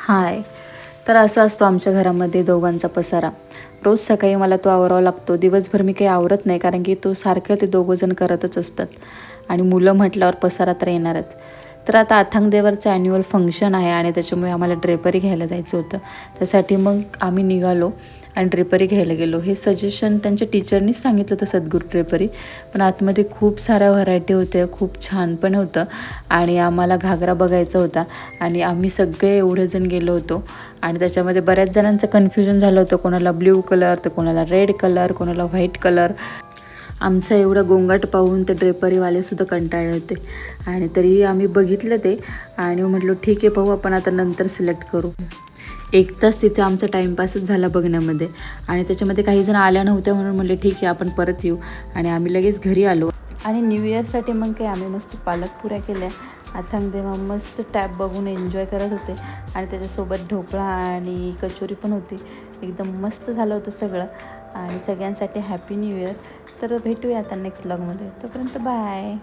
हाय. तर असा असतो आमच्या घरामध्ये दोघांचा पसारा. रोज सकाळी मला तो आवरावा लागतो. दिवसभर मी काही आवरत नाही, कारण की तो सारखं ते दोघंजण करतच असतात. आणि मुलं म्हटल्यावर पसारा तर येणारच. तर आता अथांग देवरचं ॲन्युअल फंक्शन आहे आणि त्याच्यामुळे आम्हाला ड्रेपरी घ्यायला जायचं होतं. त्यासाठी मग आम्ही निघालो आणि ड्रेपरी घ्यायला गेलो. हे सजेशन त्यांच्या टीचरनीच सांगितलं होतं, सद्गुरू ड्रेपरी. पण आतमध्ये खूप साऱ्या व्हरायटी होत्या, खूप छान पण होतं. आणि आम्हाला घागरा बघायचा होता आणि आम्ही सगळे एवढे जण गेलो होतो. आणि त्याच्यामध्ये बऱ्याच जणांचं कन्फ्युजन झालं होतं, कोणाला ब्ल्यू कलर, तर कोणाला रेड कलर, कोणाला व्हाईट कलर. आमचा एवढा गोंगाट पाहून ते ड्रेपरीवालेसुद्धा कंटाळले होते. आणि तरीही आम्ही बघितलं ते आणि म्हटलं ठीक आहे, पाहू आपण आता नंतर सिलेक्ट करू. 1 तास तिथे आमचा टाईमपासच झाला बघण्यामध्ये. आणि त्याच्यामध्ये काही जण आल्या नव्हत्या, म्हणून म्हटले ठीक आहे आपण परत येऊ. आणि आम्ही लगेच घरी आलो. आणि न्यू इयरसाठी मग काही आम्ही मस्त पालकपुऱ्या केल्या. अथांग देवा मस्त टॅप बघून एन्जॉय करत होते. आणि त्याच्यासोबत ढोकळा आणि कचोरी पण होती. एकदम मस्त झालं होतं सगळं. आणि सगळ्यांसाठी हॅपी न्यू इयर. तर भेटूया आता नेक्स्ट व्लॉगमध्ये. तोपर्यंत बाय.